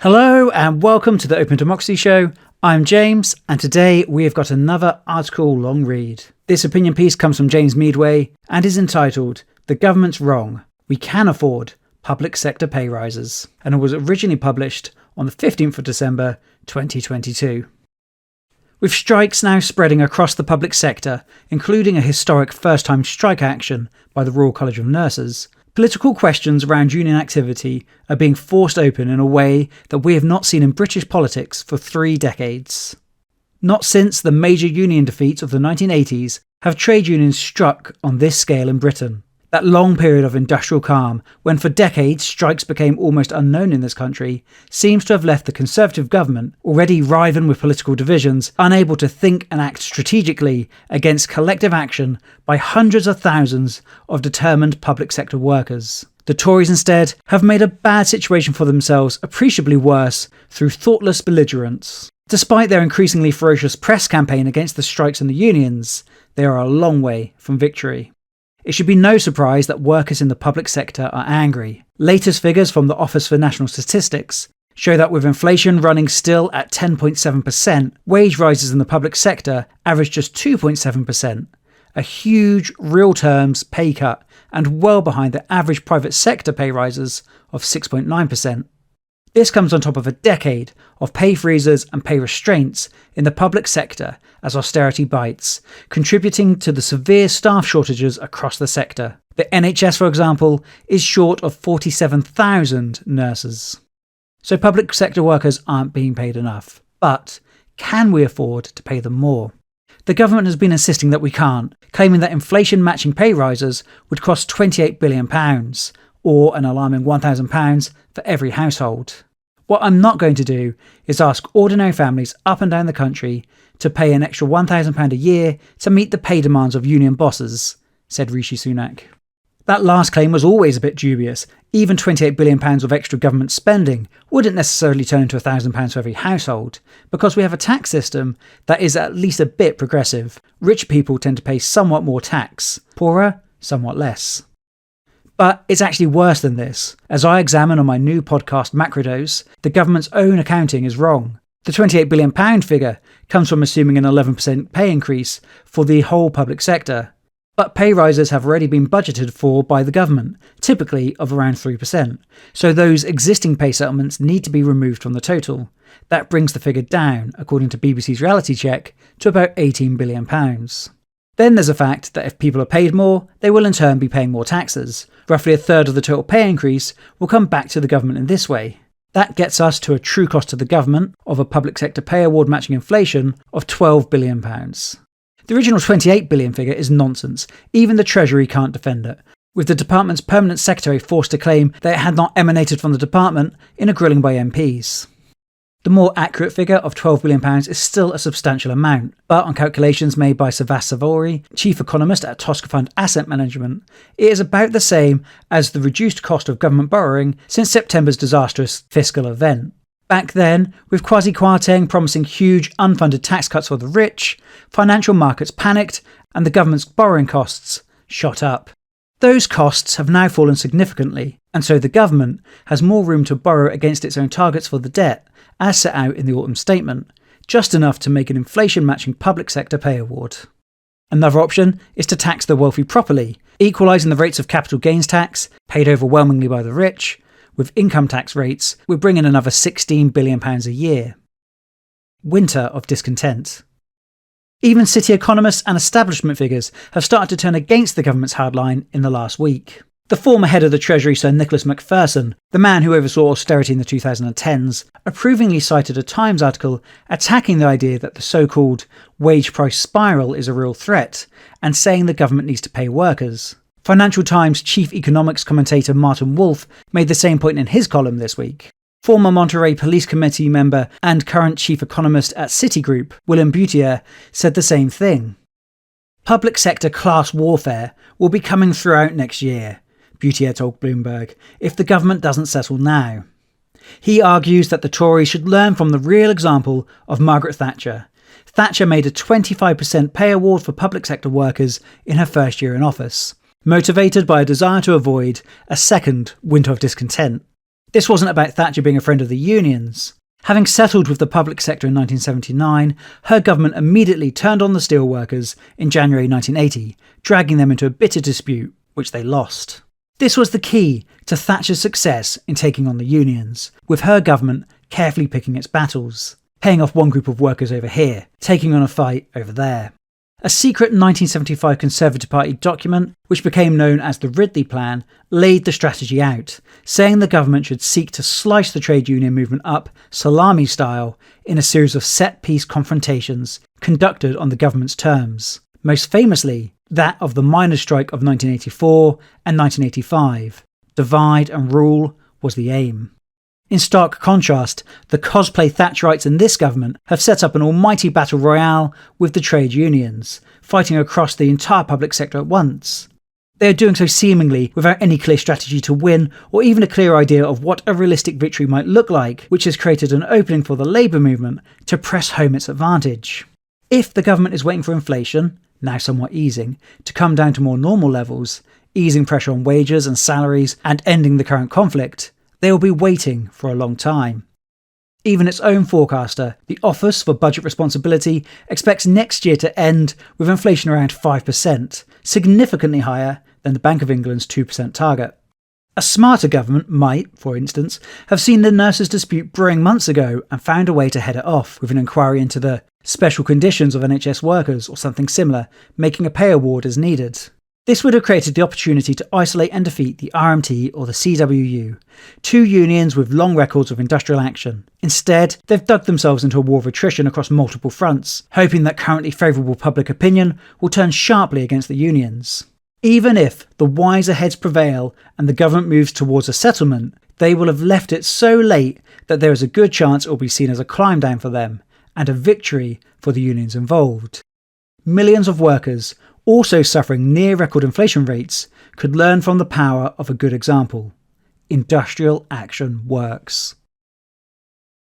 Hello and welcome to the Open Democracy Show. I'm James, and today we have got another article long read. This opinion piece comes from James Meadway and is entitled "The Government's Wrong. We Can Afford Public Sector Pay Rises," and it was originally published on the 15th of December 2022. With strikes now spreading across the public sector, including a historic first-time strike action by the Royal College of Nurses, political questions around union activity are being forced open in a way that we have not seen in British politics for 3 decades. Not since the major union defeat of the 1980s have trade unions struck on this scale in Britain. That long period of industrial calm, when for decades strikes became almost unknown in this country, seems to have left the Conservative government, already riven with political divisions, unable to think and act strategically against collective action by hundreds of thousands of determined public sector workers. The Tories instead have made a bad situation for themselves appreciably worse through thoughtless belligerence. Despite their increasingly ferocious press campaign against the strikes and the unions, they are a long way from victory. It should be no surprise that workers in the public sector are angry. Latest figures from the Office for National Statistics show that with inflation running still at 10.7%, wage rises in the public sector average just 2.7%, a huge real terms pay cut and well behind the average private sector pay rises of 6.9%. This comes on top of a decade of pay freezes and pay restraints in the public sector as austerity bites, contributing to the severe staff shortages across the sector. The NHS, for example, is short of 47,000 nurses. So public sector workers aren't being paid enough. But can we afford to pay them more? The government has been insisting that we can't, claiming that inflation-matching pay rises would cost £28 billion, or an alarming £1,000 for every household. What I'm not going to do is ask ordinary families up and down the country to pay an extra £1,000 a year to meet the pay demands of union bosses, said Rishi Sunak. That last claim was always a bit dubious. Even £28 billion of extra government spending wouldn't necessarily turn into £1,000 for every household, because we have a tax system that is at least a bit progressive. Rich people tend to pay somewhat more tax, poorer, somewhat less. But it's actually worse than this. As I examine on my new podcast Macrodose, the government's own accounting is wrong. The £28 billion figure comes from assuming an 11% pay increase for the whole public sector. But pay rises have already been budgeted for by the government, typically of around 3%. So those existing pay settlements need to be removed from the total. That brings the figure down, according to BBC's reality check, to about £18 billion. Then there's the fact that if people are paid more, they will in turn be paying more taxes. Roughly a third of the total pay increase will come back to the government in this way. That gets us to a true cost to the government of a public sector pay award matching inflation of £12 billion. The original £28 billion figure is nonsense. Even the Treasury can't defend it, with the department's permanent secretary forced to claim that it had not emanated from the department in a grilling by MPs. The more accurate figure of £12 billion is still a substantial amount, but on calculations made by Savas Savori, chief economist at Tosca Fund Asset Management, it is about the same as the reduced cost of government borrowing since September's disastrous fiscal event. Back then, with Kwasi Kwarteng promising huge unfunded tax cuts for the rich, financial markets panicked and the government's borrowing costs shot up. Those costs have now fallen significantly, and so the government has more room to borrow against its own targets for the debt, as set out in the autumn statement, just enough to make an inflation-matching public sector pay award. Another option is to tax the wealthy properly, equalising the rates of capital gains tax, paid overwhelmingly by the rich, with income tax rates would bring in another £16 billion a year. Winter of discontent. Even city economists and establishment figures have started to turn against the government's hardline in the last week. The former head of the Treasury, Sir Nicholas Macpherson, the man who oversaw austerity in the 2010s, approvingly cited a Times article attacking the idea that the so-called wage price spiral is a real threat, and saying the government needs to pay workers. Financial Times chief economics commentator Martin Wolf made the same point in his column this week. Former Monterey Police Committee member and current chief economist at Citigroup, William Butier, said the same thing. Public sector class warfare will be coming throughout next year, Butier told Bloomberg, if the government doesn't settle now. He argues that the Tories should learn from the real example of Margaret Thatcher. Thatcher made a 25% pay award for public sector workers in her first year in office, motivated by a desire to avoid a second winter of discontent. This wasn't about Thatcher being a friend of the unions. Having settled with the public sector in 1979, her government immediately turned on the steelworkers in January 1980, dragging them into a bitter dispute, which they lost. This was the key to Thatcher's success in taking on the unions, with her government carefully picking its battles, paying off one group of workers over here, taking on a fight over there. A secret 1975 Conservative Party document, which became known as the Ridley Plan, laid the strategy out, saying the government should seek to slice the trade union movement up, salami style, in a series of set-piece confrontations conducted on the government's terms. Most famously, that of the miners' strike of 1984 and 1985. Divide and rule was the aim. In stark contrast, the cosplay Thatcherites in this government have set up an almighty battle royale with the trade unions, fighting across the entire public sector at once. They are doing so seemingly without any clear strategy to win, or even a clear idea of what a realistic victory might look like, which has created an opening for the labour movement to press home its advantage. If the government is waiting for inflation, now somewhat easing, to come down to more normal levels, easing pressure on wages and salaries and ending the current conflict, they will be waiting for a long time. Even its own forecaster, the Office for Budget Responsibility, expects next year to end with inflation around 5%, significantly higher than the Bank of England's 2% target. A smarter government might, for instance, have seen the nurses' dispute brewing months ago and found a way to head it off with an inquiry into the special conditions of NHS workers or something similar, making a pay award as needed. This would have created the opportunity to isolate and defeat the RMT or the CWU, two unions with long records of industrial action. Instead, they've dug themselves into a war of attrition across multiple fronts, hoping that currently favourable public opinion will turn sharply against the unions. Even if the wiser heads prevail and the government moves towards a settlement, they will have left it so late that there is a good chance it will be seen as a climb down for them, and a victory for the unions involved. Millions of workers, also suffering near-record inflation rates, could learn from the power of a good example. Industrial action works.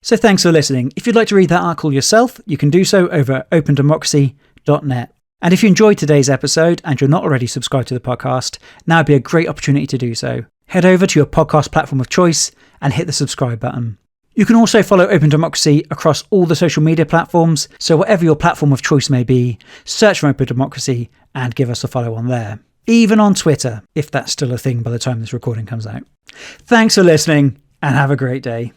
So thanks for listening. If you'd like to read that article yourself, you can do so over at openDemocracy.net. And if you enjoyed today's episode and you're not already subscribed to the podcast, now would be a great opportunity to do so. Head over to your podcast platform of choice and hit the subscribe button. You can also follow Open Democracy across all the social media platforms, so whatever your platform of choice may be, search for Open Democracy and give us a follow on there. Even on Twitter, if that's still a thing by the time this recording comes out. Thanks for listening and have a great day.